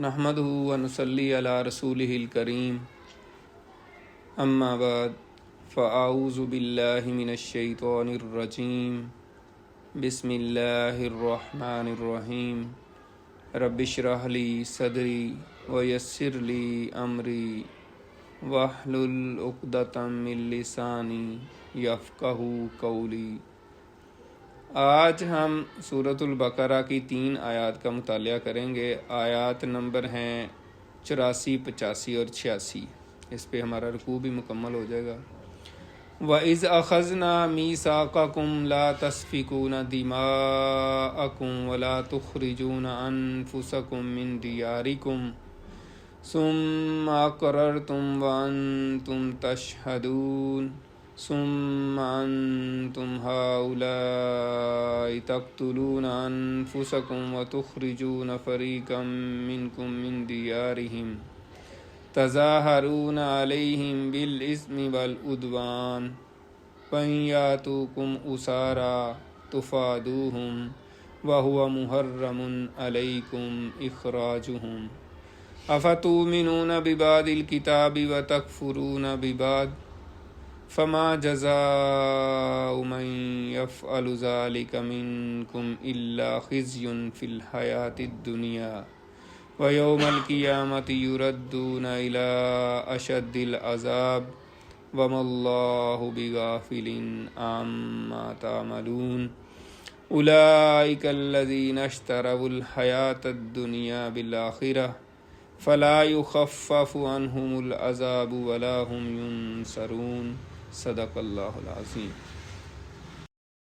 نحمدہ ونصلی علی رسولہ الکریم اما بعد فاعوذ باللہ من الشیطان الرجیم بسم اللہ الرحمن الرحیم رب اشرح لی صدری ویسر لی امری واحلل عقدۃ من لسانی یفقہوا قولی۔ آج ہم سورۃ البقرہ کی 3 آیات کا مطالعہ کریں گے۔ آیات نمبر ہیں 84، 85 اور 86۔ اس پہ ہمارا رکوع بھی مکمل ہو جائے گا۔ وَإِذْ أَخَذْنَا مِيثَاقَكُمْ لَا تَسْفِكُونَ دِمَاءَكُمْ وَلَا تُخْرِجُونَ أَنفُسَكُمْ مِنْ دِيَارِكُمْ ثُمَّ أَقْرَرْتُمْ وَأَنْتُمْ تَشْهَدُونَ ثم أنتم هؤلاء تقتلون أنفسكم وتخرجون فريقا منكم من ديارهم تظاهرون عليهم بالإثم والعدوان وإن يأتوكم أسارى تفادوهم وهو محرم عليكم إخراجهم أفتؤمنون ببعض الكتاب وتكفرون ببعض فما جزاء من يفعل ذلك منكم إلا خزي في الحياة الدنيا ويوم القيامة يردون إلى أشد العذاب وما الله بغافل عما تعملون أولئك الذين اشتروا الحياة الدنيا بالآخرة فلا يخفف عنهم العذاب ولا هم ينصرون۔ صدق اللہ العظیم۔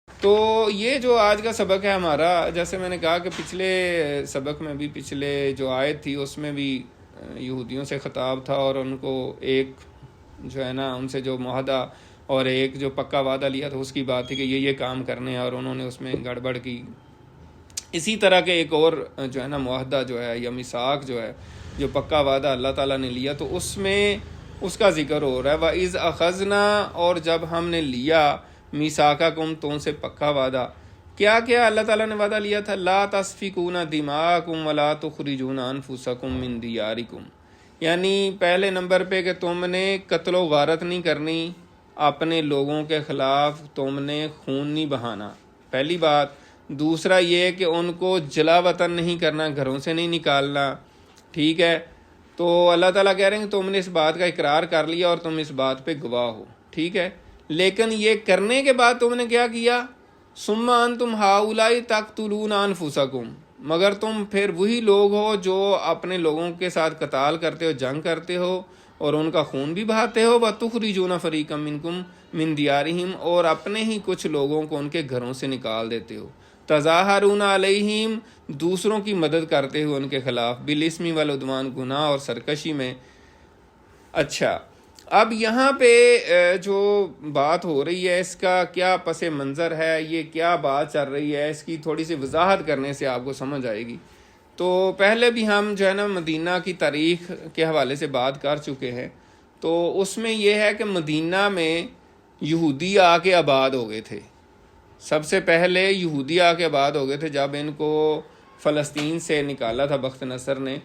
تو یہ جو آج کا سبق ہے ہمارا، جیسے میں نے کہا کہ پچھلے سبق میں بھی، پچھلے جو آیت تھی اس میں بھی یہودیوں سے خطاب تھا، اور ان کو ایک جو ہے نا ان سے جو معاہدہ اور ایک جو پکا وعدہ لیا تھا اس کی بات تھی کہ یہ کام کرنے ہیں، اور انہوں نے اس میں گڑبڑ کی۔ اسی طرح کے ایک اور جو ہے نا معاہدہ جو ہے یا میثاق جو ہے، جو پکا وعدہ اللہ تعالیٰ نے لیا، تو اس میں اس کا ذکر ہو رہا ہے۔ وَإِذْ أَخَذْنَا، اور جب ہم نے لیا، مِيثَاقَكُمْ، تم سے پکا وعدہ، کیا کیا اللہ تعالیٰ نے وعدہ لیا تھا؟ لَا تَسْفِكُونَ دِمَاءَكُمْ وَلَا تُخْرِجُونَ أَنفُسَكُمْ مِنْ دِيَارِكُمْ، یعنی پہلے نمبر پہ کہ تم نے قتل و غارت نہیں کرنی، اپنے لوگوں کے خلاف تم نے خون نہیں بہانا، پہلی بات۔ دوسرا یہ کہ ان کو جلا وطن نہیں کرنا، گھروں سے نہیں نکالنا، ٹھیک ہے؟ تو اللہ تعالیٰ کہہ رہے ہیں کہ تم نے اس بات کا اقرار کر لیا اور تم اس بات پہ گواہ ہو، ٹھیک ہے؟ لیکن یہ کرنے کے بعد تم نے کیا کیا؟ ثم انتم ہؤلاء تقتلون انفسکم، مگر تم پھر وہی لوگ ہو جو اپنے لوگوں کے ساتھ قتال کرتے ہو، جنگ کرتے ہو اور ان کا خون بھی بہاتے ہو۔ وتخرجون فریقا منکم من دیارہم، اور اپنے ہی کچھ لوگوں کو ان کے گھروں سے نکال دیتے ہو۔ تظاہرون علیہم، دوسروں کی مدد کرتے ہوئے ان کے خلاف، بالاسم والعدوان، گناہ اور سرکشی میں۔ اچھا، اب یہاں پہ جو بات ہو رہی ہے اس کا کیا پس منظر ہے، یہ کیا بات چل رہی ہے، اس کی تھوڑی سی وضاحت کرنے سے آپ کو سمجھ آئے گی۔ تو پہلے بھی ہم جو ہے نا مدینہ کی تاریخ کے حوالے سے بات کر چکے ہیں، تو اس میں یہ ہے کہ مدینہ میں یہودی آ کے آباد ہو گئے تھے۔ سب سے پہلے یہودی آ کے آباد ہو گئے تھے جب ان کو فلسطین سے نکالا تھا بخت نصر نے۔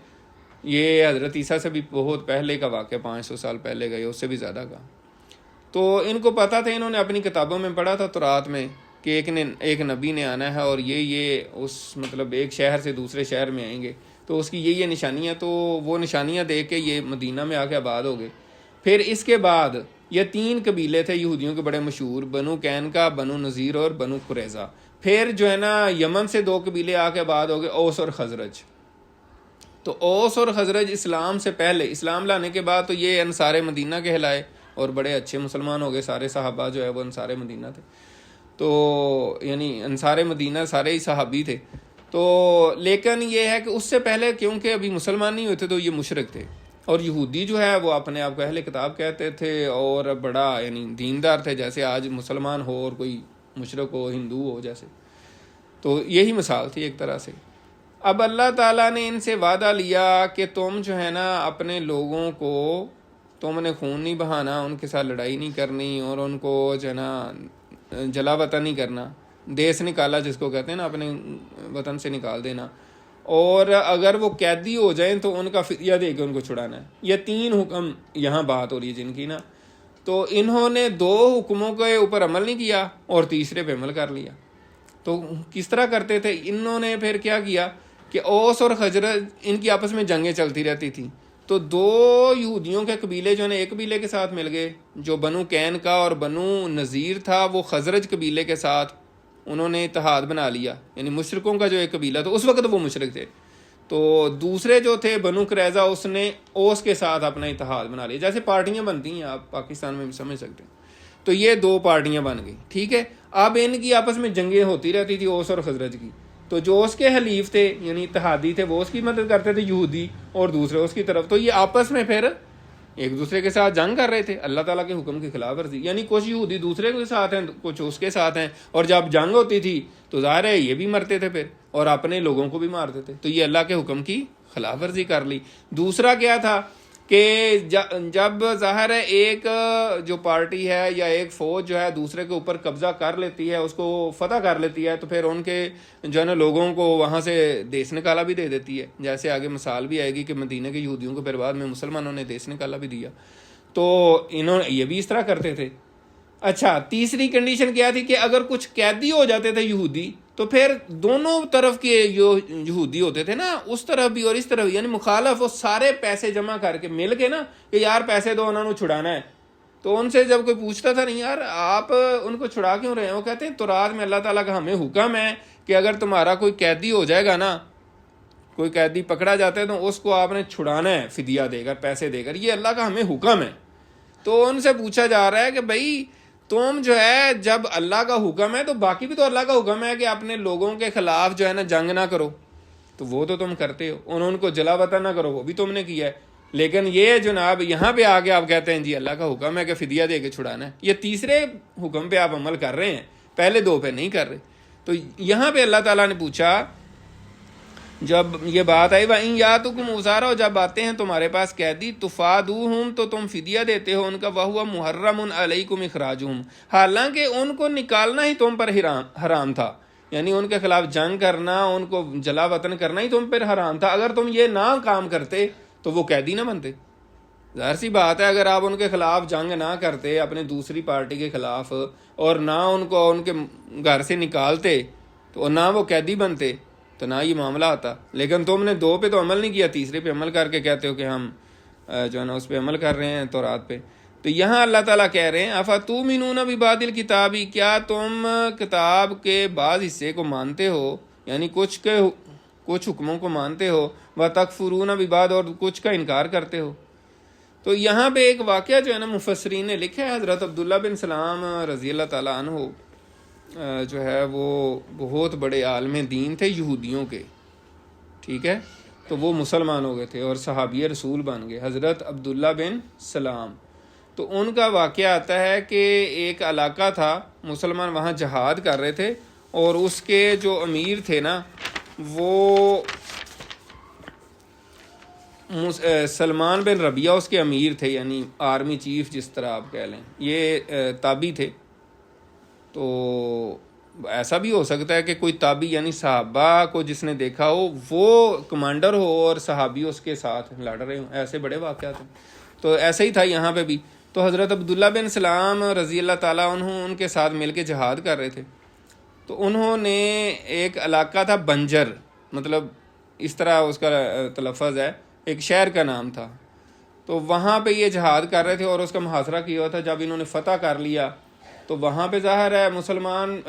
یہ حضرت عیسیٰ سے بھی بہت پہلے کا واقعہ، 500 سال پہلے کا، اس سے بھی زیادہ کا۔ تو ان کو پتہ تھا، انہوں نے اپنی کتابوں میں پڑھا تھا تورات میں کہ ایک نبی نے آنا ہے، اور یہ اس مطلب ایک شہر سے دوسرے شہر میں آئیں گے، تو اس کی یہ نشانیاں، تو وہ نشانیاں دیکھ کے یہ مدینہ میں آ کے آباد ہو گئے۔ پھر اس کے بعد یہ 3 قبیلے تھے یہودیوں کے بڑے مشہور، بنو قینقاع، بنو نذیر اور بنو قریظہ۔ پھر جو ہے نا یمن سے 2 قبیلے آ کے آباد ہو گئے، اوس اور خزرج۔ تو اوس اور خزرج اسلام سے پہلے، اسلام لانے کے بعد تو یہ انصار مدینہ کہلائے اور بڑے اچھے مسلمان ہو گئے، سارے صحابہ جو ہے وہ انصار مدینہ تھے۔ تو یعنی انصار مدینہ سارے ہی صحابی تھے۔ تو لیکن یہ ہے کہ اس سے پہلے کیونکہ ابھی مسلمان نہیں ہوئے تھے تو یہ مشرک تھے، اور یہودی جو ہے وہ اپنے آپ کو اہل کتاب کہتے تھے اور بڑا یعنی دیندار تھے، جیسے آج مسلمان ہو اور کوئی مشرک ہو، ہندو ہو جیسے۔ تو یہی مثال تھی ایک طرح سے۔ اب اللہ تعالیٰ نے ان سے وعدہ لیا کہ تم جو ہے نا اپنے لوگوں کو، تم نے خون نہیں بہانا، ان کے ساتھ لڑائی نہیں کرنی، اور ان کو جو ہے نا جلا وطن نہیں کرنا، دیس نکالا جس کو کہتے ہیں نا، اپنے وطن سے نکال دینا۔ اور اگر وہ قیدی ہو جائیں تو ان کا فدیہ دے کے ان کو چھڑانا ہے. یہ 3 حکم یہاں بات ہو رہی ہے جن کی نا. تو انہوں نے 2 حکموں کے اوپر عمل نہیں کیا اور تیسرے پہ عمل کر لیا. تو کس طرح کرتے تھے انہوں نے؟ پھر کیا کیا کہ اوس اور خزرج ان کی آپس میں جنگیں چلتی رہتی تھیں. تو 2 یہودیوں کے قبیلے جو ہیں ایک قبیلے کے ساتھ مل گئے، جو بنو کین کا اور بنو نذیر تھا وہ خزرج قبیلے کے ساتھ انہوں نے اتحاد بنا لیا. یعنی مشرکوں کا جو ایک قبیلہ تھا، اس وقت وہ مشرک تھے. تو دوسرے جو تھے بنو قریظہ، اس نے اوس کے ساتھ اپنا اتحاد بنا لیا. جیسے پارٹیاں بنتی ہیں آپ پاکستان میں بھی سمجھ سکتے ہیں. تو یہ 2 پارٹیاں بن گئی. ٹھیک ہے، اب ان کی آپس میں جنگیں ہوتی رہتی تھی اوس اور خزرج کی. تو جو اس کے حلیف تھے یعنی اتحادی تھے وہ اس کی مدد کرتے تھے یہودی، اور دوسرے اس کی طرف. تو یہ آپس میں پھر ایک دوسرے کے ساتھ جنگ کر رہے تھے اللہ تعالیٰ کے حکم کی خلاف ورزی. یعنی کچھ یہودی دوسرے کے ساتھ ہیں، کچھ اس کے ساتھ ہیں. اور جب جنگ ہوتی تھی تو ظاہر ہے یہ بھی مرتے تھے پھر، اور اپنے لوگوں کو بھی مارتے تھے. تو یہ اللہ کے حکم کی خلاف ورزی کر لی. دوسرا کیا تھا کہ جب ظاہر ہے ایک جو پارٹی ہے یا ایک فوج جو ہے دوسرے کے اوپر قبضہ کر لیتی ہے، اس کو فتح کر لیتی ہے، تو پھر ان کے جو ہے نا لوگوں کو وہاں سے دیس نکالا بھی دے دیتی ہے. جیسے آگے مثال بھی آئے گی کہ مدینہ کے یہودیوں کو پھر بعد میں مسلمانوں نے دیس نکالا بھی دیا. تو انہوں نے یہ بھی اس طرح کرتے تھے. اچھا، تیسری کنڈیشن کیا تھی کہ اگر کچھ قیدی ہو جاتے تھے یہودی تو پھر دونوں طرف کے جو یہودی ہوتے تھے نا، اس طرف بھی اور اس طرف بھی، یعنی مخالف، وہ سارے پیسے جمع کر کے مل کے نا کہ یار پیسے دو، انہوں نے چھڑانا ہے. تو ان سے جب کوئی پوچھتا تھا نہیں یار آپ ان کو چھڑا کیوں رہے ہیں، وہ کہتے ہیں تو رات میں اللہ تعالیٰ کا ہمیں حکم ہے کہ اگر تمہارا کوئی قیدی ہو جائے گا نا، کوئی قیدی پکڑا جاتا ہے تو اس کو آپ نے چھڑانا ہے فدیہ دے کر، پیسے دے کر. یہ اللہ کا ہمیں حکم ہے. تو ان سے پوچھا جا رہا ہے کہ بھائی تم جو ہے جب اللہ کا حکم ہے تو باقی بھی تو اللہ کا حکم ہے کہ اپنے لوگوں کے خلاف جو ہے نا جنگ نہ کرو، تو وہ تو تم کرتے ہو. ان کو جلا وطن نہ کرو، وہ بھی تم نے کیا ہے. لیکن یہ جناب یہاں پہ آگے آپ کہتے ہیں جی اللہ کا حکم ہے کہ فدیہ دے کے چھڑانا ہے. یہ تیسرے حکم پہ آپ عمل کر رہے ہیں، پہلے 2 پہ نہیں کر رہے. تو یہاں پہ اللہ تعالیٰ نے پوچھا جب یہ بات آئی وَإِن يَأْتُكُمْ أُسَارَىٰ، جب آتے ہیں تمہارے پاس قیدی، تُفَادُوهُمْ، تو تم فدیہ دیتے ہو ان کا، وَهُوَ مُحَرَّمٌ عَلَيْكُمْ إِخْرَاجُهُمْ، حالانکہ ان کو نکالنا ہی تم پر حرام تھا. یعنی ان کے خلاف جنگ کرنا، ان کو جلا وطن کرنا ہی تم پر حرام تھا. اگر تم یہ نہ کام کرتے تو وہ قیدی نہ بنتے. ظاہر سی بات ہے اگر آپ ان کے خلاف جنگ نہ کرتے اپنے دوسری پارٹی کے خلاف، اور نہ ان کو ان کے گھر سے نکالتے، تو نہ وہ قیدی بنتے، تو نہ یہ معاملہ آتا. لیکن تم نے 2 پہ تو عمل نہیں کیا، تیسرے پہ عمل کر کے کہتے ہو کہ ہم جو ہے نا اس پہ عمل کر رہے ہیں تورات پہ. تو یہاں اللہ تعالیٰ کہہ رہے ہیں اَفَتُؤْمِنُونَ بِبَعْضِ الْكِتَابِ، کیا تم کتاب کے بعض حصے کو مانتے ہو، یعنی کچھ حکموں کو مانتے ہو، وَتَكْفُرُونَ بِبَعْضٍ، اور کچھ کا انکار کرتے ہو. تو یہاں پہ ایک واقعہ جو ہے نا مفسرین نے لکھا ہے، حضرت عبداللہ بن سلام رضی اللہ تعالیٰ عنہ جو ہے وہ بہت بڑے عالم دین تھے یہودیوں کے. ٹھیک ہے، تو وہ مسلمان ہو گئے تھے اور صحابی رسول بن گئے، حضرت عبداللہ بن سلام. تو ان کا واقعہ آتا ہے کہ ایک علاقہ تھا، مسلمان وہاں جہاد کر رہے تھے، اور اس کے جو امیر تھے نا وہ سلمان بن ربیہ اس کے امیر تھے، یعنی آرمی چیف جس طرح آپ کہہ لیں. یہ تابعی تھے. تو ایسا بھی ہو سکتا ہے کہ کوئی تابعی یعنی صحابہ کو جس نے دیکھا ہو وہ کمانڈر ہو اور صحابی اس کے ساتھ لڑ رہے ہوں، ایسے بڑے واقعات ہیں. تو ایسا ہی تھا یہاں پہ بھی. تو حضرت عبداللہ بن سلام رضی اللہ تعالیٰ عنہ ان کے ساتھ مل کے جہاد کر رہے تھے. تو انہوں نے ایک علاقہ تھا بنجر، مطلب اس طرح اس کا تلفظ ہے، ایک شہر کا نام تھا. تو وہاں پہ یہ جہاد کر رہے تھے اور اس کا محاصرہ کیا ہوا تھا. جب انہوں نے فتح کر لیا تو وہاں پہ ظاہر ہے مسلمان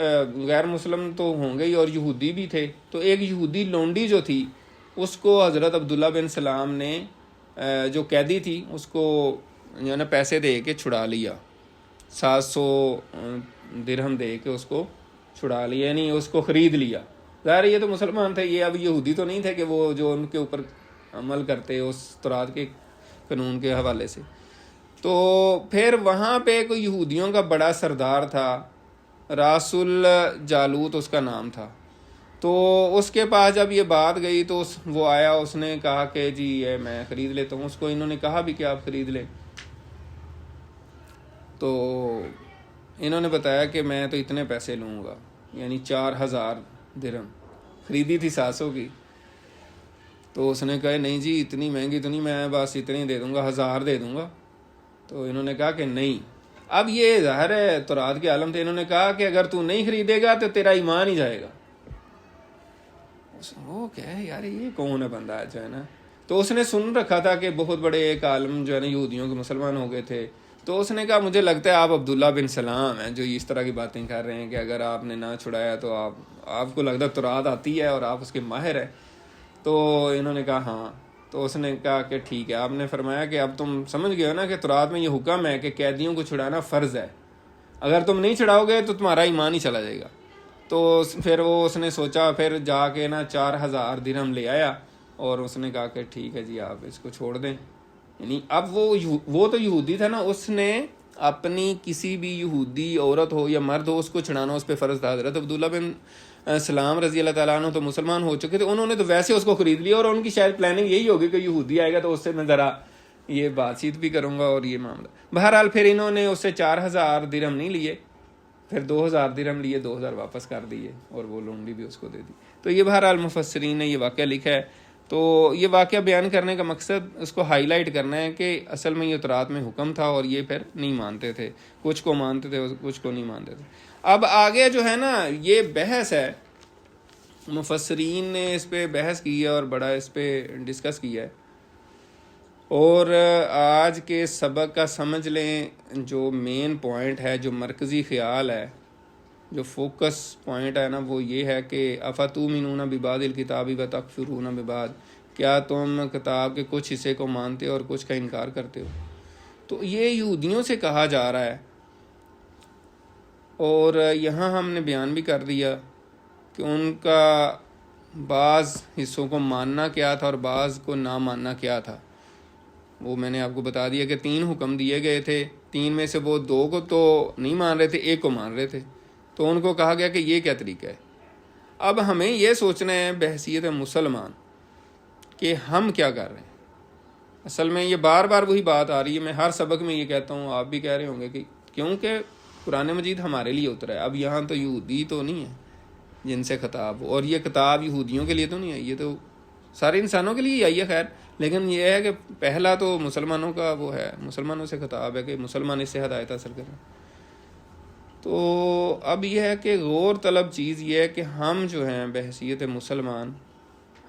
غیر مسلم تو ہوں گے ہی، اور یہودی بھی تھے. تو ایک یہودی لونڈی جو تھی اس کو حضرت عبداللہ بن سلام نے جو قیدی تھی اس کو جو نا پیسے دے کے چھڑا لیا، 700 درہم دے کے اس کو چھڑا لیا، یعنی اس کو خرید لیا. ظاہر یہ تو مسلمان تھے، یہ اب یہودی تو نہیں تھے کہ وہ جو ان کے اوپر عمل کرتے اس تورات کے قانون کے حوالے سے. تو پھر وہاں پہ کوئی یہودیوں کا بڑا سردار تھا، راس الجالوت اس کا نام تھا. تو اس کے پاس جب یہ بات گئی تو وہ آیا، اس نے کہا کہ جی یہ میں خرید لیتا ہوں. اس کو انہوں نے کہا بھی کہ آپ خرید لیں. تو انہوں نے بتایا کہ میں تو اتنے پیسے لوں گا، یعنی 4000 درہم، خریدی تھی 700 کی. تو اس نے کہا نہیں جی اتنی مہنگی تو نہیں، میں بس اتنی دے دوں گا، 1000 دے دوں گا. تو انہوں نے کہا کہ نہیں. اب یہ ظاہر ہے تورات کے عالم تھے، انہوں نے کہا کہ اگر تو نہیں خریدے گا تو تیرا ایمان ہی جائے گا. وہ کیا ہے یار، یہ کون ہے بندہ جو ہے نا. تو اس نے سن رکھا تھا کہ بہت بڑے ایک عالم جو ہے نا یہودیوں کے مسلمان ہو گئے تھے. تو اس نے کہا مجھے لگتا ہے آپ عبداللہ بن سلام ہیں جو اس طرح کی باتیں کر رہے ہیں کہ اگر آپ نے نہ چھڑایا تو آپ کو لگتا ہے تورات آتی ہے اور آپ اس کے ماہر ہیں. تو انہوں نے کہا ہاں. تو اس نے کہا کہ ٹھیک ہے. آپ نے فرمایا کہ اب تم سمجھ گئے ہو نا کہ تورات میں یہ حکم ہے کہ قیدیوں کو چھڑانا فرض ہے، اگر تم نہیں چھڑاؤ گے تو تمہارا ایمان ہی چلا جائے گا. تو پھر اس نے سوچا، پھر جا کے نا 4000 درہم لے آیا اور اس نے کہا کہ ٹھیک ہے جی آپ اس کو چھوڑ دیں. یعنی اب وہ تو یہودی تھا نا، اس نے اپنی کسی بھی یہودی عورت ہو یا مرد ہو اس کو چھڑانا اس پہ فرض تھا. حضرت عبداللہ بن سلام رضی اللہ تعالیٰ عنہ تو مسلمان ہو چکے تھے، انہوں نے تو ویسے اس کو خرید لیا اور ان کی شاید پلاننگ یہی ہوگی کہ یہودی آئے گا تو اس سے میں ذرا یہ بات چیت بھی کروں گا اور یہ معاملہ. بہرحال پھر انہوں نے اس سے 4000 درہم نہیں لیے، پھر 2000 درہم لیے، 2000 واپس کر دیے اور وہ لونڈی بھی اس کو دے دی. تو یہ بہرحال مفسرین نے یہ واقعہ لکھا ہے. تو یہ واقعہ بیان کرنے کا مقصد اس کو ہائی لائٹ کرنا ہے کہ اصل میں یہ تورات میں حکم تھا اور یہ پھر نہیں مانتے تھے، کچھ کو مانتے تھے کچھ کو نہیں مانتے تھے. اب آگے جو ہے نا یہ بحث ہے، مفسرین نے اس پہ بحث کی ہے اور بڑا اس پہ ڈسکس کیا ہے. اور آج کے سبق کا سمجھ لیں جو مین پوائنٹ ہے، جو مرکزی خیال ہے، جو فوکس پوائنٹ ہے نا، وہ یہ ہے کہ افتؤمنون ببعض الکتاب وتکفرون ببعض، کیا تم کتاب کے کچھ حصے کو مانتے ہو اور کچھ کا انکار کرتے ہو. تو یہ یہودیوں سے کہا جا رہا ہے. اور یہاں ہم نے بیان بھی کر دیا کہ ان کا بعض حصوں کو ماننا کیا تھا اور بعض کو نہ ماننا کیا تھا. وہ میں نے آپ کو بتا دیا کہ 3 حکم دیے گئے تھے، 3 میں سے وہ 2 کو تو نہیں مان رہے تھے، 1 کو مان رہے تھے. تو ان کو کہا گیا کہ یہ کیا طریقہ ہے. اب ہمیں یہ سوچنا ہے بحیثیت مسلمان کہ ہم کیا کر رہے ہیں. اصل میں یہ بار بار وہی بات آ رہی ہے، میں ہر سبق میں یہ کہتا ہوں، آپ بھی کہہ رہے ہوں گے کہ کیونکہ قرآن مجید ہمارے لیے اترا ہے. اب یہاں تو یہودی تو نہیں ہے جن سے خطاب ہو، اور یہ کتاب یہودیوں کے لیے تو نہیں ہے، یہ تو سارے انسانوں کے لیے ہی آئی ہے. خیر لیکن یہ ہے کہ پہلا تو مسلمانوں کا وہ ہے، مسلمانوں سے خطاب ہے کہ مسلمان اس سے ہدایت حاصل کریں. تو اب یہ ہے کہ غور طلب چیز یہ ہے کہ ہم جو ہیں بحیثیت مسلمان،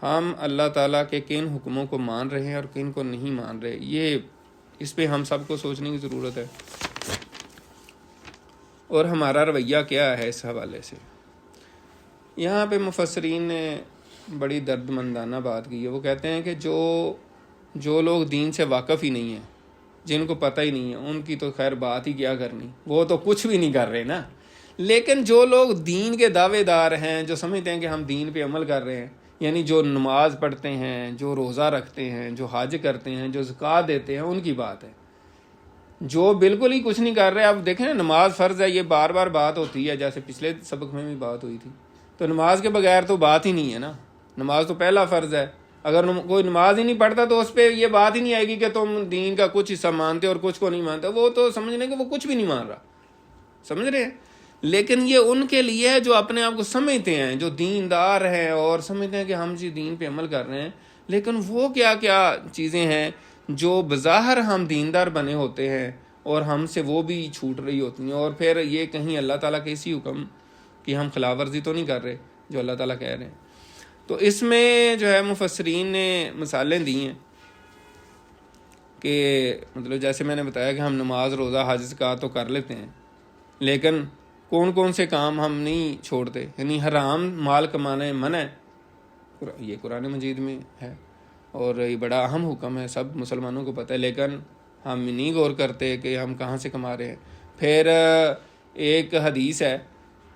ہم اللہ تعالیٰ کے کن حکموں کو مان رہے ہیں اور کن کو نہیں مان رہے. یہ اس پہ ہم سب کو سوچنے کی ضرورت ہے، اور ہمارا رویہ کیا ہے اس حوالے سے. یہاں پہ مفسرین نے بڑی درد مندانہ بات کی ہے. وہ کہتے ہیں کہ جو لوگ دین سے واقف ہی نہیں ہیں، جن کو پتہ ہی نہیں ہے، ان کی تو خیر بات ہی کیا کرنی، وہ تو کچھ بھی نہیں کر رہے نا. لیکن جو لوگ دین کے دعوے دار ہیں، جو سمجھتے ہیں کہ ہم دین پہ عمل کر رہے ہیں، یعنی جو نماز پڑھتے ہیں، جو روزہ رکھتے ہیں، جو حج کرتے ہیں، جو زکوٰۃ دیتے ہیں، ان کی بات ہے. جو بالکل ہی کچھ نہیں کر رہے، اب دیکھیں نا نماز فرض ہے، یہ بار بار بات ہوتی ہے، جیسے پچھلے سبق میں بھی بات ہوئی تھی. تو نماز کے بغیر تو بات ہی نہیں ہے نا، نماز تو پہلا فرض ہے. اگر کوئی نماز ہی نہیں پڑھتا تو اس پہ یہ بات ہی نہیں آئے گی کہ تم دین کا کچھ حصہ مانتے اور کچھ کو نہیں مانتے. وہ تو سمجھ لیں کہ وہ کچھ بھی نہیں مان رہا، سمجھ رہے ہیں. لیکن یہ ان کے لیے ہے جو اپنے آپ کو سمجھتے ہیں، جو دیندار ہیں اور سمجھتے ہیں کہ ہم جی دین پہ عمل کر رہے ہیں. لیکن وہ کیا کیا چیزیں ہیں جو بظاہر ہم دیندار بنے ہوتے ہیں اور ہم سے وہ بھی چھوٹ رہی ہوتی ہیں، اور پھر یہ کہیں اللہ تعالیٰ کے اسی حکم کی ہم خلاف ورزی تو نہیں کر رہے جو اللہ تعالیٰ کہہ رہے ہیں. تو اس میں جو ہے مفسرین نے مثالیں دی ہیں کہ مطلب جیسے میں نے بتایا کہ ہم نماز روزہ حج زکوٰۃ تو کر لیتے ہیں، لیکن کون کون سے کام ہم نہیں چھوڑتے. یعنی حرام مال کمانا منع ہے، یہ قرآن مجید میں ہے اور یہ بڑا اہم حکم ہے، سب مسلمانوں کو پتہ ہے، لیکن ہم نہیں غور کرتے کہ ہم کہاں سے کما رہے ہیں. پھر ایک حدیث ہے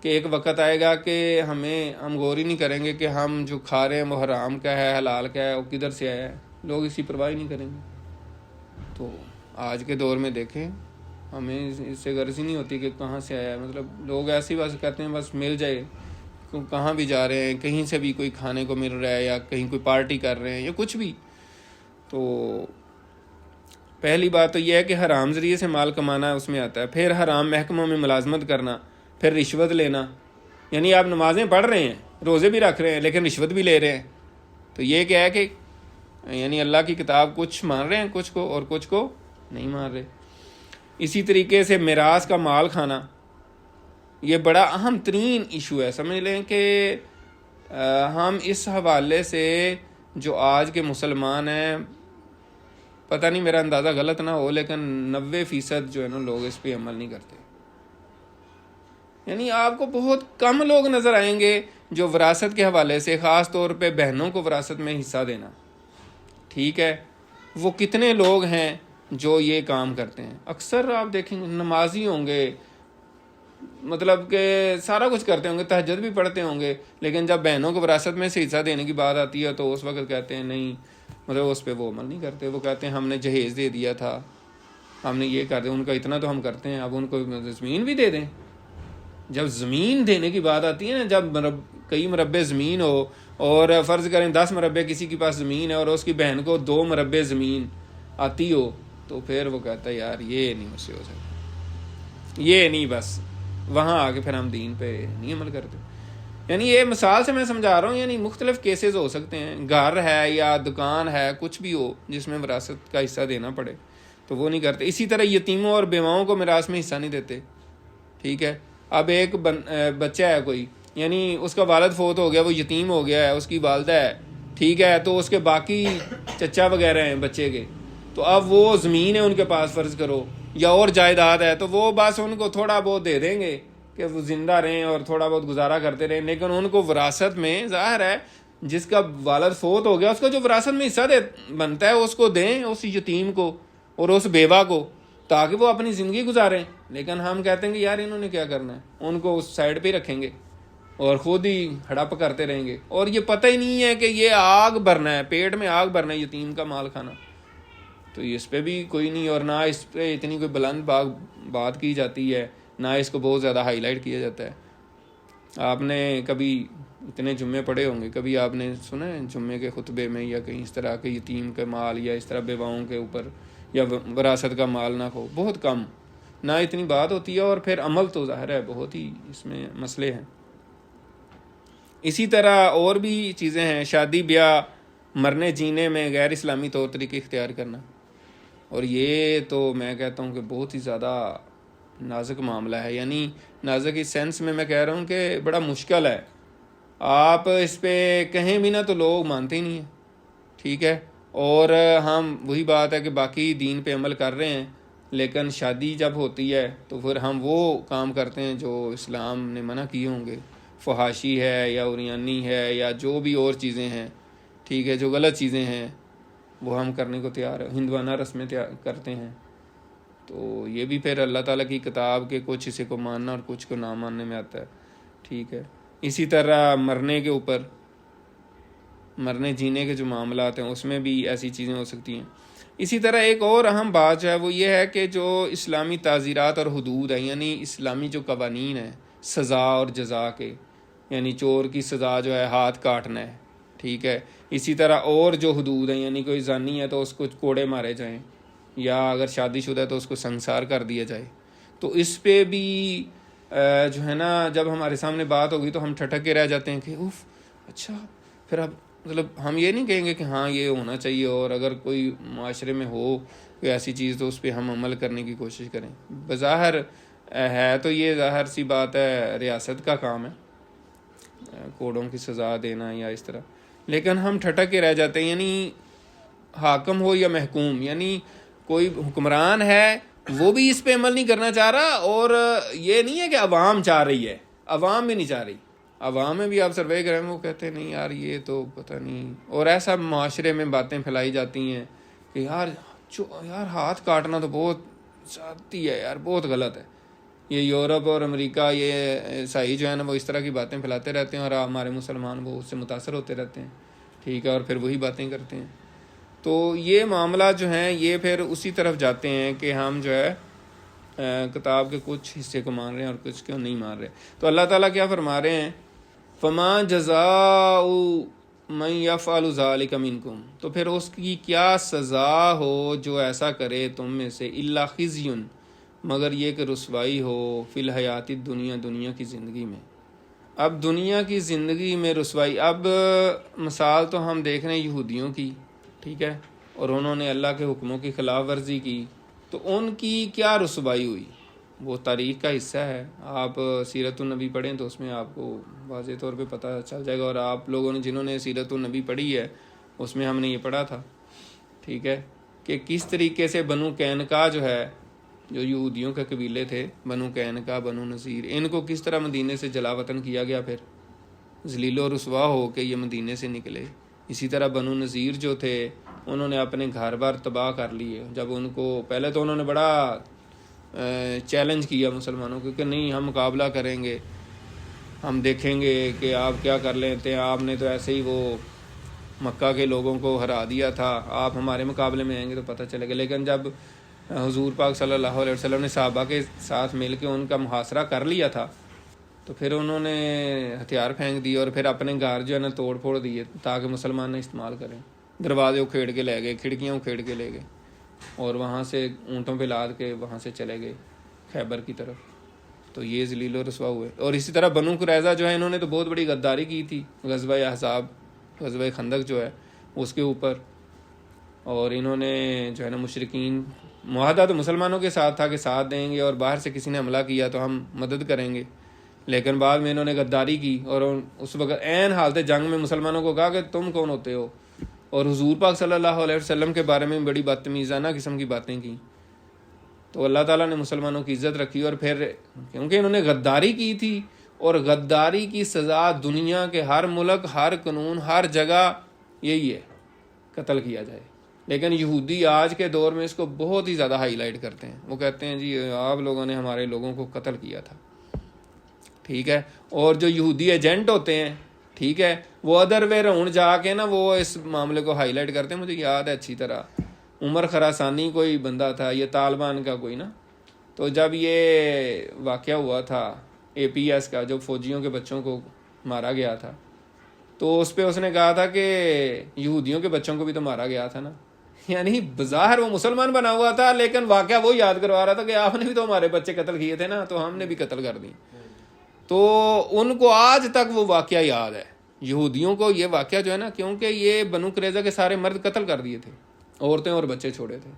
کہ ایک وقت آئے گا کہ ہم غور ہی نہیں کریں گے کہ ہم جو کھا رہے ہیں وہ حرام کا ہے، حلال کا ہے، وہ کدھر سے آیا ہے، لوگ اسی پرواہ نہیں کریں گے. تو آج کے دور میں دیکھیں ہمیں اس سے غرض ہی نہیں ہوتی کہ کہاں سے آیا ہے. مطلب لوگ ایسی بات کرتے ہیں بس مل جائے، کہاں بھی جا رہے ہیں، کہیں سے بھی کوئی کھانے کو مل رہا ہے یا کہیں کوئی پارٹی کر رہے ہیں یا کچھ بھی. تو پہلی بات تو یہ ہے کہ حرام ذریعے سے مال کمانا اس میں آتا ہے. پھر حرام محکموں میں ملازمت کرنا، پھر رشوت لینا. یعنی آپ نمازیں پڑھ رہے ہیں، روزے بھی رکھ رہے ہیں، لیکن رشوت بھی لے رہے ہیں. تو یہ کیا ہے کہ یعنی اللہ کی کتاب کچھ مان رہے ہیں کچھ کو اور کچھ کو نہیں مان رہے. اسی طریقے سے میراث کا مال کھانا یہ بڑا اہم ترین ایشو ہے. سمجھ لیں کہ ہم اس حوالے سے جو آج کے مسلمان ہیں، پتہ نہیں میرا اندازہ غلط نہ ہو لیکن 90% جو ہے نا لوگ اس پہ عمل نہیں کرتے. یعنی آپ کو بہت کم لوگ نظر آئیں گے جو وراثت کے حوالے سے، خاص طور پہ بہنوں کو وراثت میں حصہ دینا، ٹھیک ہے، وہ کتنے لوگ ہیں جو یہ کام کرتے ہیں. اکثر آپ دیکھیں گے نمازی ہوں گے، مطلب کہ سارا کچھ کرتے ہوں گے، تہجد بھی پڑھتے ہوں گے، لیکن جب بہنوں کو وراثت میں سے حصہ دینے کی بات آتی ہے تو اس وقت کہتے ہیں نہیں، مطلب اس پہ وہ عمل نہیں کرتے. وہ کہتے ہیں ہم نے جہیز دے دیا تھا، ہم نے یہ کر دیا، ان کا اتنا تو ہم کرتے ہیں، اب ان کو زمین بھی دے دیں. جب زمین دینے کی بات آتی ہے نا، جب کئی مربع زمین ہو اور فرض کریں 10 مربع کسی کے پاس زمین ہے اور اس کی بہن کو 2 مربع زمین آتی ہو، تو پھر وہ کہتا ہے یار یہ نہیں مجھ سے ہو سکتا، یہ نہیں، بس وہاں آ کے پھر ہم دین پہ نہیں عمل کرتے. یعنی یہ مثال سے میں سمجھا رہا ہوں، یعنی مختلف کیسز ہو سکتے ہیں، گھر ہے یا دکان ہے، کچھ بھی ہو جس میں وراثت کا حصہ دینا پڑے تو وہ نہیں کرتے. اسی طرح یتیموں اور بیواؤں کو میراث میں حصہ نہیں دیتے، ٹھیک ہے. اب ایک بچہ ہے کوئی، یعنی اس کا والد فوت ہو گیا، وہ یتیم ہو گیا ہے، اس کی والدہ ہے، ٹھیک ہے، تو اس کے باقی چچا وغیرہ ہیں بچے کے، تو اب وہ زمین ہے ان کے پاس فرض کرو یا اور جائیداد ہے، تو وہ بس ان کو تھوڑا بہت دے دیں گے کہ وہ زندہ رہیں اور تھوڑا بہت گزارا کرتے رہیں. لیکن ان کو وراثت میں ظاہر ہے جس کا والد فوت ہو گیا اس کا جو وراثت میں حصہ بنتا ہے اس کو دیں، اس یتیم کو اور اس بیوہ کو، تاکہ وہ اپنی زندگی گزاریں. لیکن ہم کہتے ہیں کہ یار انہوں نے کیا کرنا ہے، ان کو اس سائڈ پہ رکھیں گے اور خود ہی ہڑپ کرتے رہیں گے، اور یہ پتہ ہی نہیں ہے کہ یہ آگ بھرنا ہے، پیٹ میں آگ بھرنا ہے یتیم کا مال کھانا. تو اس پہ بھی کوئی نہیں، اور نہ اس پہ اتنی کوئی بلند بات کی جاتی ہے، نہ اس کو بہت زیادہ ہائی لائٹ کیا جاتا ہے. آپ نے کبھی اتنے جمعے پڑھے ہوں گے، کبھی آپ نے سنا ہے جمعے کے خطبے میں یا کہیں اس طرح کے یتیم کے مال یا اس طرح بیواؤں کے اوپر یا وراثت کا مال نہ ہو؟ بہت کم، نہ اتنی بات ہوتی ہے، اور پھر عمل تو ظاہر ہے بہت ہی اس میں مسئلے ہیں. اسی طرح اور بھی چیزیں ہیں، شادی بیاہ، مرنے جینے میں غیر اسلامی طور طریقے اختیار کرنا، اور یہ تو میں کہتا ہوں کہ بہت ہی زیادہ نازک معاملہ ہے. یعنی نازک اس سینس میں کہہ رہا ہوں کہ بڑا مشکل ہے، آپ اس پہ کہیں بھی نہ تو لوگ مانتے ہی نہیں ہیں، ٹھیک ہے، اور ہم وہی بات ہے کہ باقی دین پہ عمل کر رہے ہیں، لیکن شادی جب ہوتی ہے تو پھر ہم وہ کام کرتے ہیں جو اسلام نے منع کیے ہوں گے، فحاشی ہے یا عریانی ہے یا جو بھی اور چیزیں ہیں، ٹھیک ہے، جو غلط چیزیں ہیں وہ ہم کرنے کو تیار ہیں، ہندوانہ رسمیں کرتے ہیں. تو یہ بھی پھر اللہ تعالیٰ کی کتاب کے کچھ حصے کو ماننا اور کچھ کو نہ ماننے میں آتا ہے، ٹھیک ہے. اسی طرح مرنے کے اوپر، مرنے جینے کے جو معاملات ہیں اس میں بھی ایسی چیزیں ہو سکتی ہیں. اسی طرح ایک اور اہم بات جو ہے وہ یہ ہے کہ جو اسلامی تعزیرات اور حدود ہیں، یعنی اسلامی جو قوانین ہیں سزا اور جزا کے، یعنی چور کی سزا جو ہے ہاتھ کاٹنا ہے، ٹھیک ہے. اسی طرح اور جو حدود ہیں، یعنی کوئی زانی ہے تو اس کو کوڑے مارے جائیں، یا اگر شادی شدہ ہے تو اس کو سنسار کر دیا جائے. تو اس پہ بھی جو ہے نا جب ہمارے سامنے بات ہوگی تو ہم ٹھٹک کے رہ جاتے ہیں کہ اوف، اچھا، پھر اب مطلب ہم یہ نہیں کہیں گے کہ ہاں یہ ہونا چاہیے، اور اگر کوئی معاشرے میں ہو کوئی ایسی چیز تو اس پہ ہم عمل کرنے کی کوشش کریں. بظاہر ہے تو یہ ظاہر سی بات ہے ریاست کا کام ہے کوڑوں کی سزا دینا یا اس طرح، لیکن ہم ٹھٹک کے رہ جاتے ہیں. یعنی حاکم ہو یا محکوم، یعنی کوئی حکمران ہے وہ بھی اس پہ عمل نہیں کرنا چاہ رہا، اور یہ نہیں ہے کہ عوام چاہ رہی ہے، عوام بھی نہیں چاہ رہی. عوام میں بھی آپ سروے کریں وہ کہتے ہیں نہیں یار یہ تو پتہ نہیں، اور ایسا معاشرے میں باتیں پھیلائی جاتی ہیں کہ یار ہاتھ کاٹنا تو بہت زیادتی ہے یار، بہت غلط ہے. یہ یورپ اور امریکہ، یہ عیسائی جو ہے نا وہ اس طرح کی باتیں پھیلاتے رہتے ہیں، اور ہمارے مسلمان وہ اس سے متاثر ہوتے رہتے ہیں، ٹھیک ہے، اور پھر وہی باتیں کرتے ہیں. تو یہ معاملات جو ہیں یہ پھر اسی طرف جاتے ہیں کہ ہم جو ہے کتاب کے کچھ حصے کو مان رہے ہیں اور کچھ کو نہیں مان رہے. تو اللہ تعالیٰ کیا فرما رہے ہیں، فما جزاء من یفعل ذلک منکم، تو پھر اس کی کیا سزا ہو جو ایسا کرے تم میں سے، الا خزی، مگر یہ کہ رسوائی ہو، فی الحیات الدنیا، دنیا کی زندگی میں. اب دنیا کی زندگی میں رسوائی، اب مثال تو ہم دیکھ رہے ہیں یہودیوں کی، ٹھیک ہے، اور انہوں نے اللہ کے حکموں کی خلاف ورزی کی، تو ان کی کیا رسوائی ہوئی، وہ تاریخ کا حصہ ہے. آپ سیرت النبی پڑھیں تو اس میں آپ کو واضح طور پہ پتہ چل جائے گا. اور آپ لوگوں نے جنہوں نے سیرت النبی پڑھی ہے اس میں ہم نے یہ پڑھا تھا، ٹھیک ہے، کہ کس طریقے سے بنو قینقاع جو ہے، جو یہودیوں کے قبیلے تھے، بنو قینقاع، بنو نذیر، ان کو کس طرح مدینے سے جلا وطن کیا گیا، پھر ذلیل و رسوا ہو کے یہ مدینے سے نکلے. اسی طرح بنو نذیر جو تھے انہوں نے اپنے گھر بار تباہ کر لیے. جب ان کو پہلے تو انہوں نے بڑا چیلنج کیا مسلمانوں کو کہ نہیں، ہم مقابلہ کریں گے، ہم دیکھیں گے کہ آپ کیا کر لیتے ہیں. آپ نے تو ایسے ہی وہ مکہ کے لوگوں کو ہرا دیا تھا، آپ ہمارے مقابلے میں آئیں گے تو پتہ چلے گا. لیکن جب حضور پاک صلی اللہ علیہ وسلم نے صحابہ کے ساتھ مل کے ان کا محاصرہ کر لیا تھا تو پھر انہوں نے ہتھیار پھینک دیے اور پھر اپنے گھر جو ہے نا توڑ پھوڑ دیے تاکہ مسلمان نہ استعمال کریں. دروازے اکھیڑ کے لے گئے، کھڑکیاں اکھیڑ کے لے گئے، اور وہاں سے اونٹوں پہ لاد کے وہاں سے چلے گئے خیبر کی طرف. تو یہ ذلیل و رسوا ہوئے. اور اسی طرح بنو قریظہ جو ہے انہوں نے تو بہت بڑی غداری کی تھی غزوہ احزاب، غزوہ خندق جو ہے اس کے اوپر. اور انہوں نے جو ہے نا مشرکین، معاہدہ تو مسلمانوں کے ساتھ تھا کہ ساتھ دیں گے اور باہر سے کسی نے حملہ کیا تو ہم مدد کریں گے، لیکن بعد میں انہوں نے غداری کی اور اس وقت عین حالت جنگ میں مسلمانوں کو کہا کہ تم کون ہوتے ہو، اور حضور پاک صلی اللہ علیہ وسلم کے بارے میں بڑی بدتمیزانہ قسم کی باتیں کی. تو اللہ تعالیٰ نے مسلمانوں کی عزت رکھی. اور پھر کیونکہ انہوں نے غداری کی تھی، اور غداری کی سزا دنیا کے ہر ملک، ہر قانون، ہر جگہ یہی ہے، قتل کیا جائے. لیکن یہودی آج کے دور میں اس کو بہت ہی زیادہ ہائی لائٹ کرتے ہیں. وہ کہتے ہیں جی آپ لوگوں نے ہمارے لوگوں کو قتل کیا تھا، ٹھیک ہے. اور جو یہودی ایجنٹ ہوتے ہیں، ٹھیک ہے، وہ ادر وے راؤنڈ جا کے نا وہ اس معاملے کو ہائی لائٹ کرتے ہیں. مجھے یاد ہے اچھی طرح عمر خراسانی کوئی بندہ تھا، یہ طالبان کا کوئی نا، تو جب یہ واقعہ ہوا تھا APS کا، جو فوجیوں کے بچوں کو مارا گیا تھا، تو اس پہ اس نے کہا تھا کہ یہودیوں کے بچوں کو بھی تو مارا گیا تھا نا. یعنی بظاہر وہ مسلمان بنا ہوا تھا لیکن واقعہ وہ یاد کروا رہا تھا کہ آپ نے بھی تو ہمارے بچے قتل کیے تھے نا، تو ہم نے بھی قتل کر دی. تو ان کو آج تک وہ واقعہ یاد ہے، یہودیوں کو یہ واقعہ جو ہے نا، کیونکہ یہ بنو قریظہ کے سارے مرد قتل کر دیے تھے، عورتیں اور بچے چھوڑے تھے،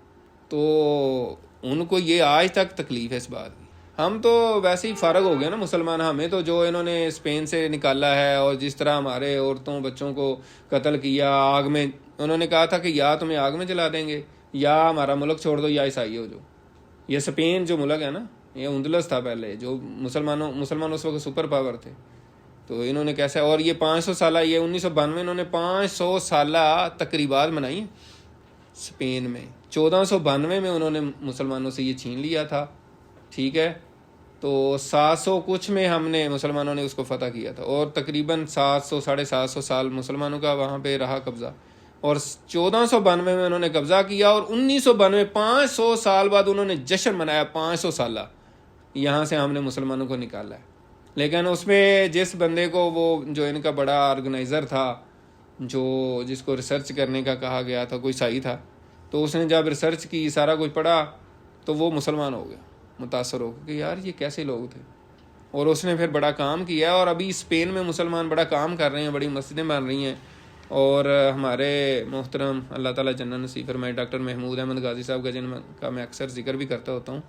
تو ان کو یہ آج تک تکلیف ہے اس بات کی. ہم تو ویسے ہی فارغ ہو گئے نا مسلمان. ہمیں تو جو انہوں نے اسپین سے نکالا ہے اور جس طرح ہمارے عورتوں بچوں کو قتل کیا، آگ میں، انہوں نے کہا تھا کہ یا تمہیں آگ میں جلا دیں گے یا ہمارا ملک چھوڑ دو یا عیسائی ہو. جو یہ اسپین جو ملک ہے نا، یہ اندلس تھا پہلے، جو مسلمان اس وقت سپر پاور تھے. تو انہوں نے کیسے، اور یہ 500 سالہ، یہ 1992 انہوں نے 500 سالہ تقریبات منائی اسپین میں. 1492 میں انہوں نے مسلمانوں سے یہ چھین لیا تھا، ٹھیک ہے. تو 700 کچھ میں ہم نے مسلمانوں نے اس کو فتح کیا تھا، اور تقریباً 700-750 سال مسلمانوں کا وہاں پہ رہا قبضہ. اور 1492 میں انہوں نے قبضہ کیا، اور 1992 500 سال بعد انہوں نے جشن منایا. 500 سالہ یہاں سے ہم نے مسلمانوں کو نکالا ہے. لیکن اس میں جس بندے کو، وہ جو ان کا بڑا آرگنائزر تھا، جس کو ریسرچ کرنے کا کہا گیا تھا، کوئی عیسائی تھا، تو اس نے جب ریسرچ کی، سارا کچھ پڑھا، تو وہ مسلمان ہو گیا، متاثر ہو گیا کہ یار یہ کیسے لوگ تھے. اور اس نے پھر بڑا کام کیا، اور ابھی اسپین میں مسلمان بڑا کام کر رہے ہیں، بڑی مسجدیں بن رہی ہیں. اور ہمارے محترم اللہ تعالیٰ جنت نصیب فرمائے ڈاکٹر محمود احمد غازی صاحب کا، جن کا میں اکثر ذکر بھی کرتا ہوتا ہوں،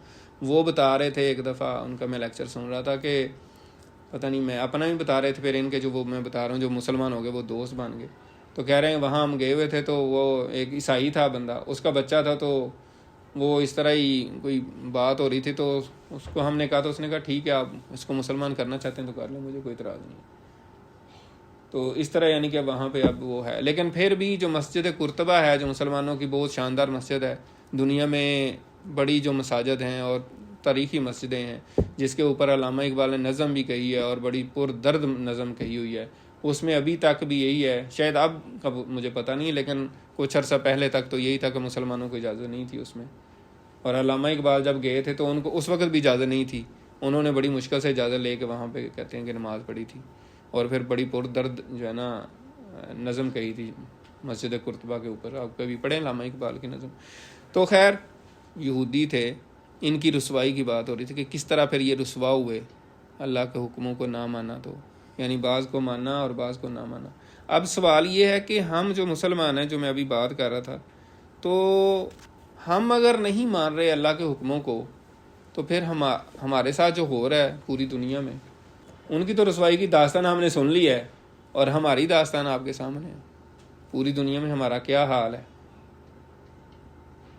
وہ بتا رہے تھے ایک دفعہ، ان کا میں لیکچر سن رہا تھا کہ پتہ نہیں، میں اپنا بھی بتا رہے تھے، پھر ان کے جو وہ میں بتا رہا ہوں جو مسلمان ہو گئے وہ دوست بن گئے. تو کہہ رہے ہیں وہاں ہم گئے ہوئے تھے، تو وہ ایک عیسائی تھا بندہ، اس کا بچہ تھا، تو وہ اس طرح ہی کوئی بات ہو رہی تھی، تو اس کو ہم نے کہا، تو اس نے کہا ٹھیک ہے، آپ اس کو مسلمان کرنا چاہتے ہیں تو کر لیں، مجھے کوئی اعتراض نہیں. تو اس طرح یعنی کہ وہاں پہ اب وہ ہے. لیکن پھر بھی جو مسجد قرطبہ ہے، جو مسلمانوں کی بہت شاندار مسجد ہے، دنیا میں بڑی جو مساجد ہیں اور تاریخی مسجدیں ہیں، جس کے اوپر علامہ اقبال نے نظم بھی کہی ہے اور بڑی پر درد نظم کہی ہوئی ہے، اس میں ابھی تک بھی یہی ہے. شاید اب کب مجھے پتہ نہیں، لیکن کچھ عرصہ پہلے تک تو یہی تھا کہ مسلمانوں کو اجازت نہیں تھی اس میں. اور علامہ اقبال جب گئے تھے تو ان کو اس وقت بھی اجازت نہیں تھی، انہوں نے بڑی مشکل سے اجازت لے کے وہاں پہ کہتے ہیں کہ نماز پڑھی تھی، اور پھر بڑی پر درد جو ہے نا نظم کہی تھی مسجد قرطبہ کے اوپر. آپ کبھی پڑھیں علامہ اقبال کی نظم. تو خیر یہودی تھے، ان کی رسوائی کی بات ہو رہی تھی کہ کس طرح پھر یہ رسوا ہوئے اللہ کے حکموں کو نہ مانا. تو یعنی بعض کو ماننا اور بعض کو نہ مانا. اب سوال یہ ہے کہ ہم جو مسلمان ہیں، جو میں ابھی بات کر رہا تھا، تو ہم اگر نہیں مان رہے اللہ کے حکموں کو، تو پھر ہمارے ساتھ جو ہو رہا ہے پوری دنیا میں، ان کی تو رسوائی کی داستان ہم نے سن لی ہے، اور ہماری داستان آپ کے سامنے ہے۔ پوری دنیا میں ہمارا کیا حال ہے،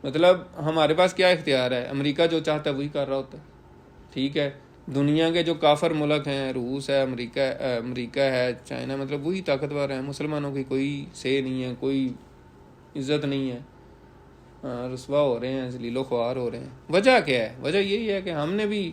مطلب ہمارے پاس کیا اختیار ہے؟ امریکہ جو چاہتا ہے وہی کر رہا ہوتا ہے، ٹھیک ہے؟ دنیا کے جو کافر ملک ہیں، روس ہے، امریکہ ہے، چائنا، مطلب وہی طاقتور ہیں، مسلمانوں کی کوئی سے نہیں ہے، کوئی عزت نہیں ہے، رسوا ہو رہے ہیں، ذلیل و خوار ہو رہے ہیں۔ وجہ کیا ہے؟ وجہ یہی ہے کہ ہم نے بھی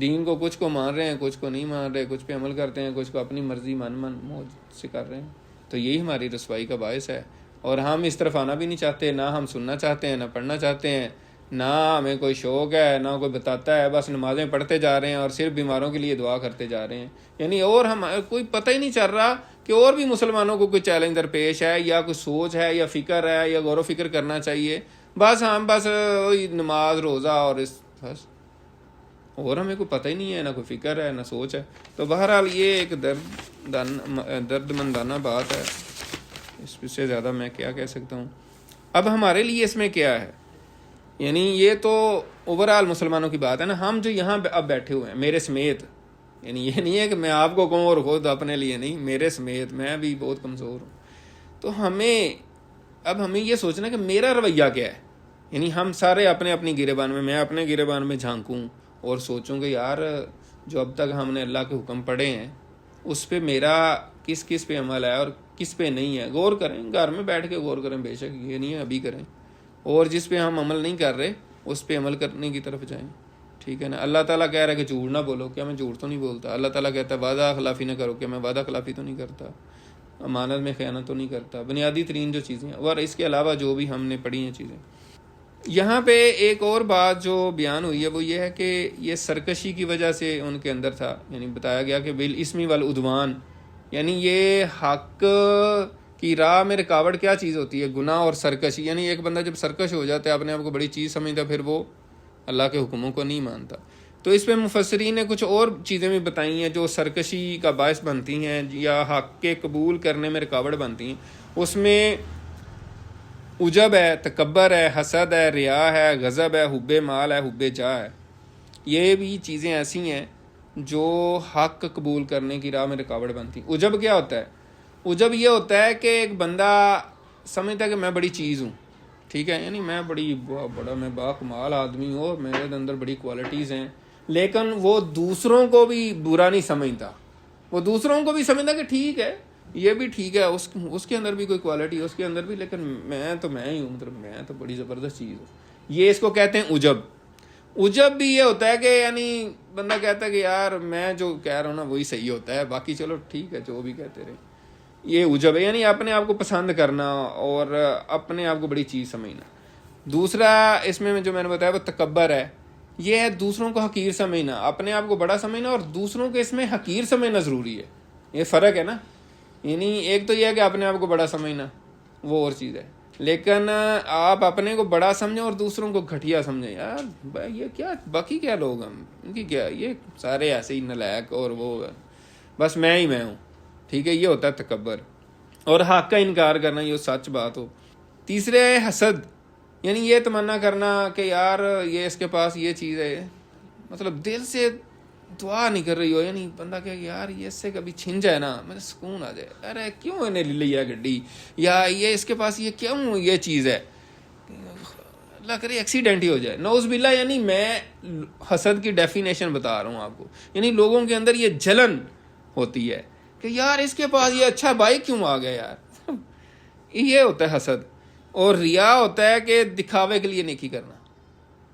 دین کو کچھ کو مان رہے ہیں، کچھ کو نہیں مان رہے، کچھ پہ عمل کرتے ہیں، کچھ کو اپنی مرضی من موج سے کر رہے ہیں، تو یہی ہماری رسوائی کا باعث ہے۔ اور ہم اس طرف آنا بھی نہیں چاہتے، نہ ہم سننا چاہتے ہیں، نہ پڑھنا چاہتے ہیں، نہ ہمیں کوئی شوق ہے، نہ کوئی بتاتا ہے، بس نمازیں پڑھتے جا رہے ہیں اور صرف بیماروں کے لیے دعا کرتے جا رہے ہیں۔ یعنی اور ہم کوئی پتہ ہی نہیں چل رہا کہ اور بھی مسلمانوں کو کوئی چیلنج درپیش ہے، یا کوئی سوچ ہے، یا فکر ہے، یا غور و فکر کرنا چاہیے۔ بس ہم بس وہی نماز روزہ اور بس، اور ہمیں کوئی پتہ ہی نہیں ہے، نہ کوئی فکر ہے، نہ سوچ ہے۔ تو بہرحال یہ ایک درد مندانہ بات ہے، اس سے زیادہ میں کیا کہہ سکتا ہوں۔ اب ہمارے لیے اس میں کیا ہے؟ یعنی یہ تو اوورآل مسلمانوں کی بات ہے نا، ہم جو یہاں اب بیٹھے ہوئے ہیں میرے سمیت، یعنی یہ نہیں ہے کہ میں آپ کو کہوں اور خود اپنے لیے نہیں، میرے سمیت، میں بھی بہت کمزور ہوں، تو ہمیں یہ سوچنا کہ میرا رویہ کیا ہے۔ یعنی ہم سارے اپنے اپنی گریبان میں، میں اپنے گریبان میں جھانکوں اور سوچوں کہ یار جو اب تک ہم نے اللہ کے حکم پڑھے ہیں اس پہ میرا کس کس پہ عمل ہے اور کس پہ نہیں ہے۔ غور کریں، گھر میں بیٹھ کے غور کریں، بے شک یہ نہیں ہے ابھی کریں، اور جس پہ ہم عمل نہیں کر رہے اس پہ عمل کرنے کی طرف جائیں، ٹھیک ہے نا؟ اللہ تعالیٰ کہہ رہا ہے کہ جھوٹ نہ بولو، کیا میں جھوٹ تو نہیں بولتا؟ اللہ تعالیٰ کہتا ہے وعدہ خلافی نہ کرو، کیا میں وعدہ خلافی تو نہیں کرتا؟ امانت میں خیانت تو نہیں کرتا؟ بنیادی ترین جو چیزیں ہیں، اور اس کے علاوہ جو بھی ہم نے پڑھی ہیں چیزیں۔ یہاں پہ ایک اور بات جو بیان ہوئی ہے وہ یہ ہے کہ یہ سرکشی کی وجہ سے ان کے اندر تھا، یعنی بتایا گیا کہ بالاسم والعدوان، یعنی یہ حق کی راہ میں رکاوٹ کیا چیز ہوتی ہے؟ گناہ اور سرکشی۔ یعنی ایک بندہ جب سرکش ہو جاتا ہے، اپنے آپ کو بڑی چیز سمجھتا، پھر وہ اللہ کے حکموں کو نہیں مانتا۔ تو اس پہ مفسرین نے کچھ اور چیزیں بھی بتائی ہیں جو سرکشی کا باعث بنتی ہیں یا حق کے قبول کرنے میں رکاوٹ بنتی ہیں۔ اس میں عجب ہے، تکبر ہے، حسد ہے، ریا ہے، غضب ہے، حب مال ہے، حب جاہ ہے۔ یہ بھی چیزیں ایسی ہیں جو حق قبول کرنے کی راہ میں رکاوٹ بنتی ہیں۔ عجب کیا ہوتا ہے؟ عجب یہ ہوتا ہے کہ ایک بندہ سمجھتا ہے کہ میں بڑی چیز ہوں، ٹھیک ہے، یعنی میں بڑا میں باکمال آدمی ہوں اور میرے اندر بڑی کوالٹیز ہیں، لیکن وہ دوسروں کو بھی برا نہیں سمجھتا، وہ دوسروں کو بھی سمجھتا کہ ٹھیک ہے، یہ بھی ٹھیک ہے، اس کے اندر بھی کوئی کوالٹی ہے، اس کے اندر بھی، لیکن میں ہی ہوں، مطلب میں تو بڑی زبردست چیز ہوں۔ یہ اس کو کہتے ہیں عجب۔ عجب بھی یہ ہوتا ہے کہ یعنی بندہ کہتا ہے کہ یار میں جو کہہ رہا ہوں نا وہی صحیح ہوتا ہے، باقی چلو ٹھیک ہے جو بھی کہتے رہے۔ یہ عجب ہے، یعنی اپنے آپ کو پسند کرنا اور اپنے آپ کو بڑی چیز سمجھنا۔ دوسرا اس میں جو میں نے بتایا وہ تکبر ہے، یہ ہے دوسروں کو حقیر سمجھنا، اپنے آپ کو بڑا سمجھنا اور دوسروں کو اس میں حقیر سمجھنا ضروری ہے۔ یہ فرق ہے نا، یعنی ایک تو یہ ہے کہ اپنے آپ کو بڑا سمجھنا، وہ اور چیز ہے، لیکن آپ اپنے کو بڑا سمجھیں اور دوسروں کو گھٹیا سمجھیں، یار بھائی یہ کیا، باقی کیا لوگ ہم ان کی کیا، یہ سارے ایسے ہی نالائق اور وہ بس میں ہی میں ہوں، ٹھیک ہے، یہ ہوتا ہے تکبر۔ اور حق کا انکار کرنا، یہ سچ بات ہو۔ تیسرے ہے حسد، یعنی یہ تمنا کرنا کہ یار یہ اس کے پاس یہ چیز ہے، مطلب دل سے دعا نہیں کر رہی ہو، یعنی بندہ کہ یار یہ اس سے کبھی چھن جائے نا مجھے سکون آ جائے، ارے کیوں انہیں لے لیا گڈی، یا یہ اس کے پاس یہ کیوں یہ چیز ہے، اللہ کرے ایکسیڈنٹ ہی ہو جائے، نعوذ باللہ۔ یعنی میں حسد کی ڈیفینیشن بتا رہا ہوں آپ کو، یعنی لوگوں کے اندر یہ جلن ہوتی ہے کہ یار اس کے پاس یہ اچھا بائک کیوں آ گیا یار، یہ ہوتا ہے حسد۔ اور ریا ہوتا ہے کہ دکھاوے کے لیے نیکی کرنا،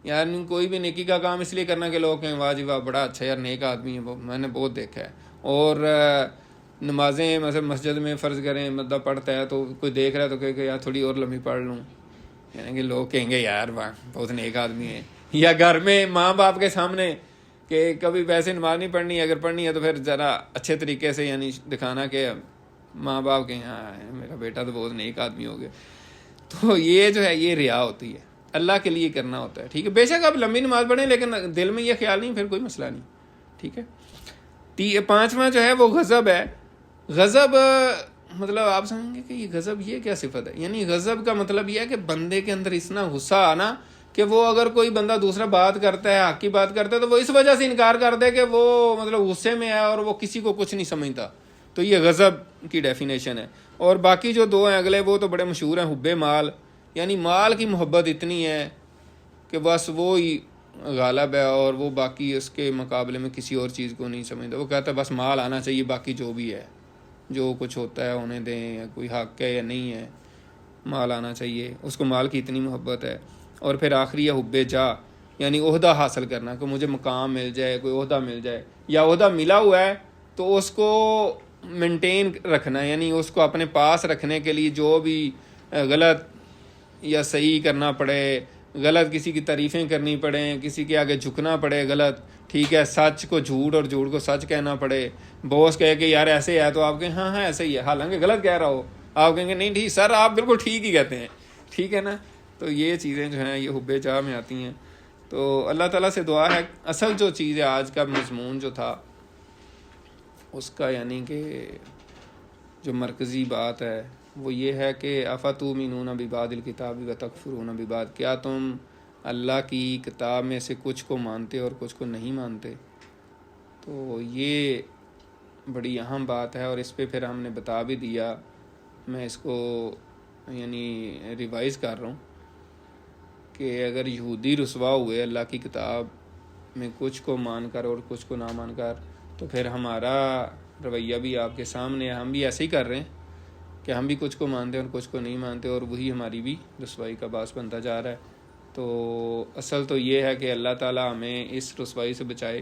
یعنی کوئی بھی نیکی کا کام اس لیے کرنا کہ لوگ کہیں واہ جی واہ بڑا اچھا یار نیک آدمی ہے، میں نے بہت دیکھا ہے۔ اور نمازیں مثلا مسجد میں فرض کریں مطلب پڑھتا ہے تو کوئی دیکھ رہا ہے تو کہ یار تھوڑی اور لمبی پڑھ لوں، یعنی کہ لوگ کہیں گے یار واہ بہت نیک آدمی ہے۔ یا گھر میں ماں باپ کے سامنے کہ کبھی ویسے نماز نہیں پڑھنی، اگر پڑھنی ہے تو پھر ذرا اچھے طریقے سے یعنی دکھانا کہ ماں باپ کے ہاں میرا بیٹا تو بہت نیک آدمی ہو گیا۔ تو یہ جو ہے یہ ریا ہوتی ہے، اللہ کے لیے کرنا ہوتا ہے، ٹھیک ہے۔ بے شک آپ لمبی نماز پڑھیں لیکن دل میں یہ خیال نہیں، پھر کوئی مسئلہ نہیں، ٹھیک ہے۔ پانچواں جو ہے وہ غضب ہے۔ غضب مطلب آپ سمجھیں گے کہ یہ غضب یہ کیا صفت ہے. یعنی غضب کا مطلب یہ ہے کہ بندے کے اندر اتنا غصہ آنا کہ وہ اگر کوئی بندہ دوسرا بات کرتا ہے، حق کی بات کرتا ہے، تو وہ اس وجہ سے انکار کر دے کہ وہ مطلب غصے میں ہے اور وہ کسی کو کچھ نہیں سمجھتا. تو یہ غضب کی ڈیفینیشن ہے. اور باقی جو دو ہیں اگلے وہ تو بڑے مشہور ہیں. حب مال، یعنی مال کی محبت اتنی ہے کہ بس وہ ہی غالب ہے اور وہ باقی اس کے مقابلے میں کسی اور چیز کو نہیں سمجھتا. وہ کہتا ہے بس مال آنا چاہیے، باقی جو بھی ہے جو کچھ ہوتا ہے ہونے دیں، یا کوئی حق ہے یا نہیں ہے، مال آنا چاہیے. اس کو مال کی اتنی محبت ہے. اور پھر آخری ہے حب جا، یعنی عہدہ حاصل کرنا، کہ مجھے مقام مل جائے، کوئی عہدہ مل جائے، یا عہدہ ملا ہوا ہے تو اس کو مینٹین رکھنا، یعنی اس کو اپنے پاس رکھنے کے لیے جو بھی غلط یا صحیح کرنا پڑے، غلط کسی کی تعریفیں کرنی پڑیں، کسی کے آگے جھکنا پڑے غلط، ٹھیک ہے، سچ کو جھوٹ اور جھوٹ کو سچ کہنا پڑے. باس کہے کہ یار ایسے ہے تو آپ کہیں ہاں ہاں ایسے ہی ہے، حالانکہ غلط کہہ رہا ہو، آپ کہیں گے نہیں ٹھیک سر آپ بالکل ٹھیک ہی کہتے ہیں، ٹھیک ہے نا. تو یہ چیزیں جو ہیں یہ حب جاہ میں آتی ہیں. تو اللہ تعالیٰ سے دعا ہے. اصل جو چیز ہے آج کا مضمون جو تھا اس کا، یعنی کہ جو مرکزی بات ہے وہ یہ ہے کہ افتؤمنون ببعض الکتاب وتکفرون ببعض، کیا تم اللہ کی کتاب میں سے کچھ کو مانتے اور کچھ کو نہیں مانتے. تو یہ بڑی اہم بات ہے اور اس پہ پھر ہم نے بتا بھی دیا. میں اس کو یعنی ریوائز کر رہا ہوں کہ اگر یہودی رسوا ہوئے اللہ کی کتاب میں کچھ کو مان کر اور کچھ کو نہ مان کر، تو پھر ہمارا رویہ بھی آپ کے سامنے ہے. ہم بھی ایسے ہی کر رہے ہیں کہ ہم بھی کچھ کو مانتے ہیں اور کچھ کو نہیں مانتے، اور وہی ہماری بھی رسوائی کا باعث بنتا جا رہا ہے. تو اصل تو یہ ہے کہ اللہ تعالیٰ ہمیں اس رسوائی سے بچائے.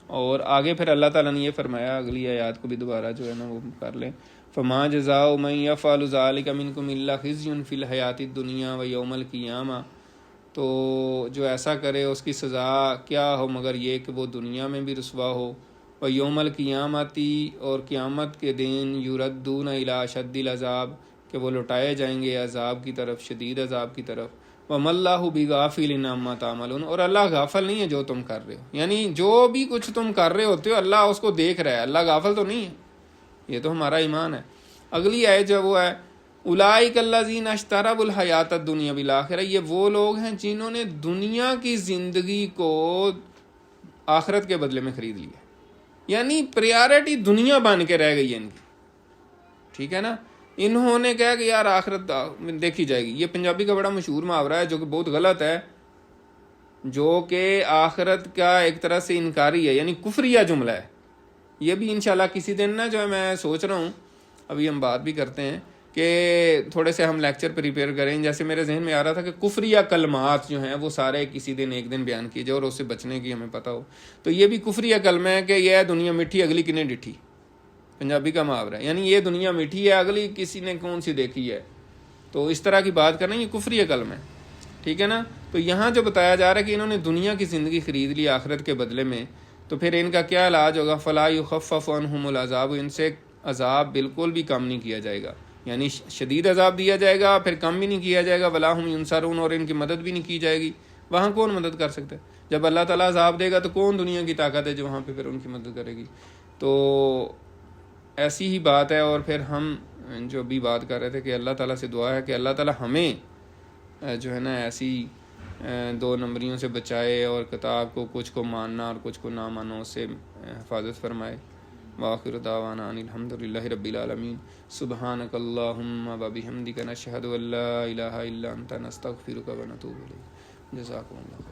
اور آگے پھر اللہ تعالیٰ نے یہ فرمایا، اگلی آیات کو بھی دوبارہ جو ہے نا وہ کر لیں. فما جزاء من يفعل ذلك منكم الا خزي في الحیات الدنیا ویوم القیامہ. تو جو ایسا کرے اس کی سزا کیا ہو مگر یہ کہ وہ دنیا میں بھی رسوا ہو، و یوم القیامتی، اور قیامت کے دن یردون الی اشد العذاب، کہ وہ لوٹائے جائیں گے عذاب کی طرف، شدید عذاب کی طرف. وما اللہ بغافل عما تعملون، اور اللہ غافل نہیں ہے جو تم کر رہے ہو. یعنی جو بھی کچھ تم کر رہے ہوتے ہو اللہ اس کو دیکھ رہا ہے، اللہ غافل تو نہیں ہے. یہ تو ہمارا ایمان ہے. اگلی آیت جو وہ ہے اولئک الذین اشتروا الحیات الدنیا بالآخرہ، یہ وہ لوگ ہیں جنہوں نے دنیا کی زندگی کو آخرت کے بدلے میں خرید لیا. یعنی پریارٹی دنیا بن کے رہ گئی ہے ان کی، ٹھیک ہے نا. انہوں نے کہا کہ یار آخرت دیکھی جائے گی. یہ پنجابی کا بڑا مشہور محاورہ ہے جو کہ بہت غلط ہے، جو کہ آخرت کا ایک طرح سے انکاری ہے، یعنی کفریہ جملہ ہے. یہ بھی انشاءاللہ کسی دن نا جو ہے میں سوچ رہا ہوں، ابھی ہم بات بھی کرتے ہیں کہ تھوڑے سے ہم لیکچر پریپیئر کریں. جیسے میرے ذہن میں آ رہا تھا کہ کفریہ کلمات جو ہیں وہ سارے کسی دن ایک دن بیان کیے جائے اور اس سے بچنے کی ہمیں پتہ ہو. تو یہ بھی کفریہ کلمہ ہے کہ یہ دنیا میٹھی اگلی کنے ڈٹھی، پنجابی کا محاورہ ہے. یعنی یہ دنیا میٹھی ہے اگلی کسی نے کون سی دیکھی ہے. تو اس طرح کی بات کرنا یہ کفریہ کلمہ ہے، ٹھیک ہے نا. تو یہاں جو بتایا جا رہا ہے کہ انہوں نے دنیا کی زندگی خرید لی آخرت کے بدلے میں، تو پھر ان کا کیا علاج ہوگا؟ فلا یخفف عنہم العذاب، ان سے عذاب بالکل بھی کم نہیں کیا جائے گا. یعنی شدید عذاب دیا جائے گا، پھر کم بھی نہیں کیا جائے گا. ولا ہم ینصرون، اور ان کی مدد بھی نہیں کی جائے گی. وہاں کون مدد کر سکتا ہے؟ جب اللہ تعالیٰ عذاب دے گا تو کون دنیا کی طاقت ہے جو وہاں پہ پھر ان کی مدد کرے گی؟ تو ایسی ہی بات ہے. اور پھر ہم جو بھی بات کر رہے تھے کہ اللہ تعالیٰ سے دعا ہے کہ اللہ تعالیٰ ہمیں جو ہے نا ایسی دو نمبریوں سے بچائے اور کتاب کو کچھ کو ماننا اور کچھ کو نہ ماننا اس سے حفاظت فرمائے. وآخر دعوانا ان الحمدللہ رب العالمین. سبحانک اللہم وبحمدک نشہد ان لا الہ الا انت نستغفرک ونتوب الیک. جزاکم اللہ.